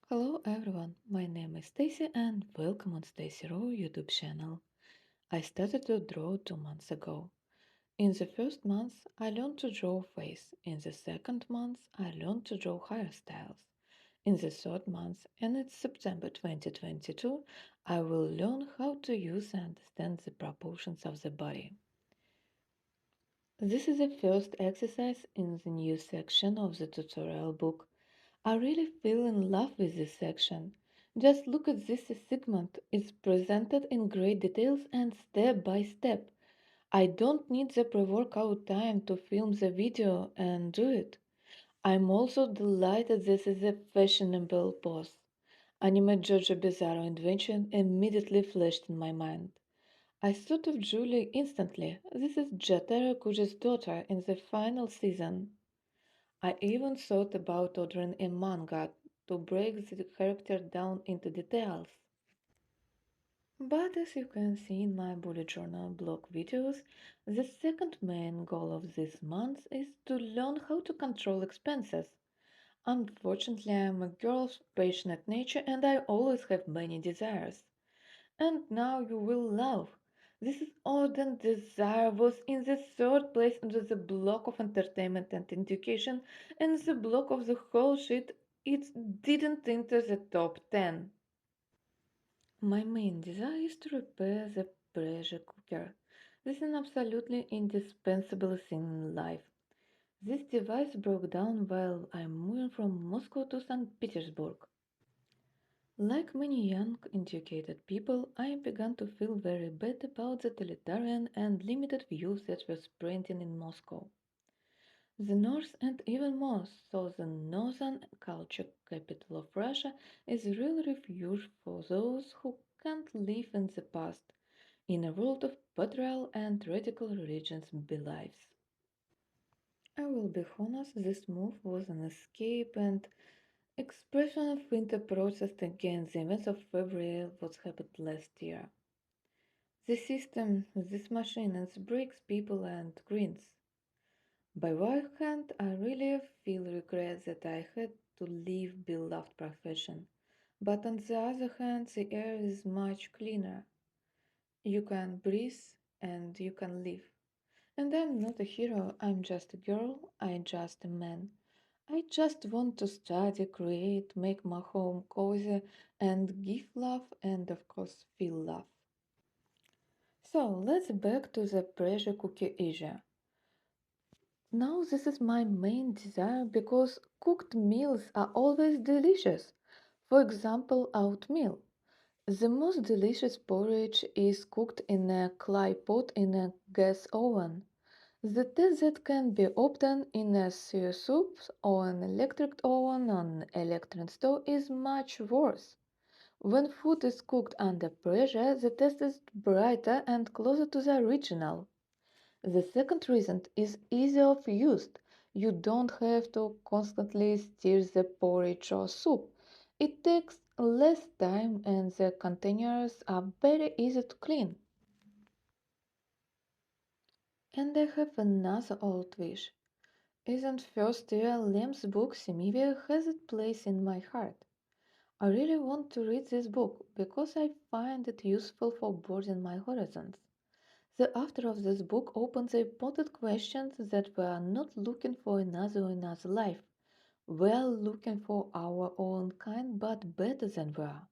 Hello everyone, my name is Stacy and welcome on Stacy Row YouTube channel. I started to draw 2 months ago. In the first month, I learned to draw face. In the second month, I learned to draw hairstyles. In the third month, and it's September 2022, I will learn how to use and understand the proportions of the body. This is the first exercise in the new section of the tutorial book. I really feel in love with this section. Just look at this segment. It's presented in great details and step by step. I don't need the pre-workout time to film the video and do it. I'm also delighted this is a fashionable pose. Anime Jojo Bizarro invention immediately flashed in my mind. I thought of Julie instantly. This is Jotaro Kuji's daughter in the final season. I even thought about ordering a manga to break the character down into details. But as you can see in my bullet journal blog videos, the second main goal of this month is to learn how to control expenses. Unfortunately, I am a girl of passionate nature and I always have many desires. And now you will laugh. This ardent desire was in the third place under the block of entertainment and education, and the block of the whole shit it didn't enter the top 10. My main desire is to repair the pressure cooker. This is an absolutely indispensable thing in life. This device broke down while I'm moving from Moscow to St. Petersburg. Like many young, educated people, I began to feel very bad about the totalitarian and limited views that were spreading in Moscow. The North, and even more so the northern culture capital of Russia, is a real refuge for those who can't live in the past, in a world of patriarchal and radical religious beliefs. I will be honest, this move was an escape and expression of winter protest against the events of February what happened last year. The system, this machine, it breaks people and grins. By one hand, I really feel regret that I had to leave beloved profession. But on the other hand, the air is much cleaner. You can breathe and you can live. And I'm not a hero, I'm just a girl, I'm just a man. I just want to study, create, make my home cozy, and give love and, of course, feel love. So let's back to the pressure cooker issue. Now, this is my main desire because cooked meals are always delicious. For example, oatmeal. The most delicious porridge is cooked in a clay pot in a gas oven. The taste that can be obtained in a sewer soup or an electric oven on an electric stove is much worse. When food is cooked under pressure, the taste is brighter and closer to the original. The second reason is ease of use. You don't have to constantly stir the porridge or soup. It takes less time and the containers are very easy to clean. And I have another old wish. Isn't first year Lem's book Semivia has its place in my heart. I really want to read this book because I find it useful for broadening my horizons. The author of this book opens a important questions that we are not looking for another life. We are looking for our own kind but better than we are.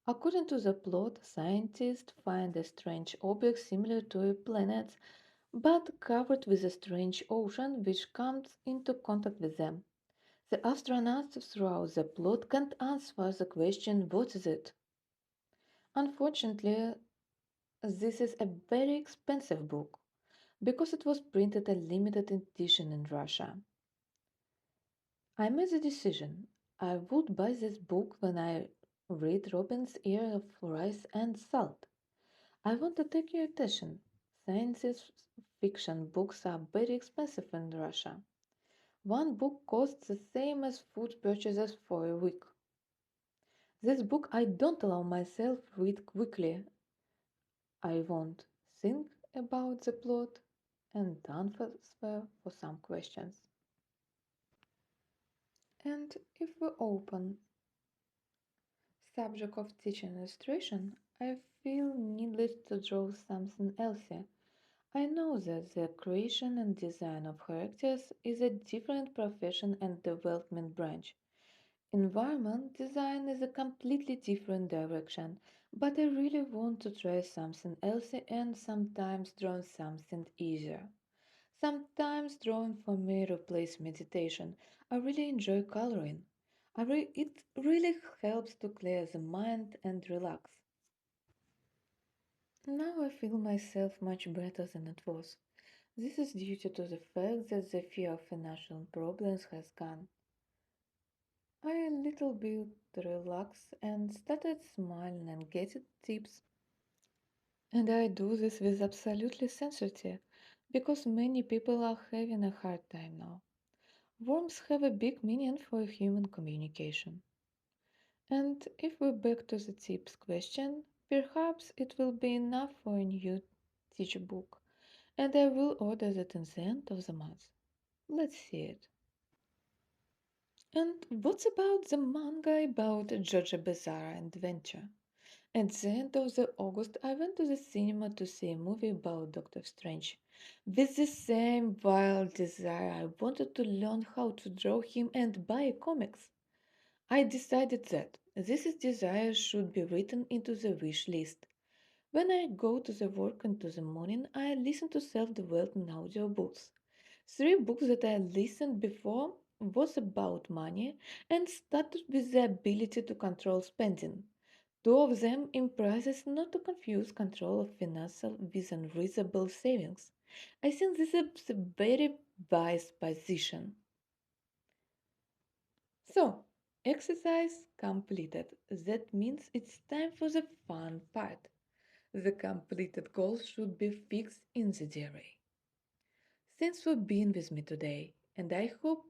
According to the plot, scientists find a strange object similar to a planet but covered with a strange ocean which comes into contact with them. The astronauts throughout the plot can't answer the question what is it? Unfortunately, this is a very expensive book because it was printed a limited edition in Russia. I made the decision. I would buy this book when I read Robin's Ear of Rice and Salt. I want to take your attention. Science fiction books are very expensive in Russia. One book costs the same as food purchases for a week. This book I don't allow myself read quickly. I won't think about the plot and answer for some questions. And if we open subject of teaching illustration, I feel needless to draw something else. I know that the creation and design of characters is a different profession and development branch. Environment design is a completely different direction, but I really want to try something else and sometimes draw something easier. Sometimes drawing for me replaces meditation. I really enjoy coloring. It really helps to clear the mind and relax. Now I feel myself much better than it was. This is due to the fact that the fear of financial problems has gone. I a little bit relaxed and started smiling and getting tips. And I do this with absolutely sincerity because many people are having a hard time now. Worms have a big meaning for human communication. And if we back to the tips question, perhaps it will be enough for a new teacher book, and I will order that in the end of the month. Let's see it. And what's about the manga about Jojo Bizarre adventure? At the end of the August, I went to the cinema to see a movie about Doctor Strange. With the same wild desire, I wanted to learn how to draw him and buy comics. I decided that this desire should be written into the wish list. When I go to the work into the morning, I listen to self-development audiobooks. Three books that I listened before was about money and started with the ability to control spending. Two of them emphasizes not to confuse control of finances with unreasonable savings. I think this is a very wise position. So, exercise completed. That means it's time for the fun part. The completed goal should be fixed in the diary. Thanks for being with me today, and I hope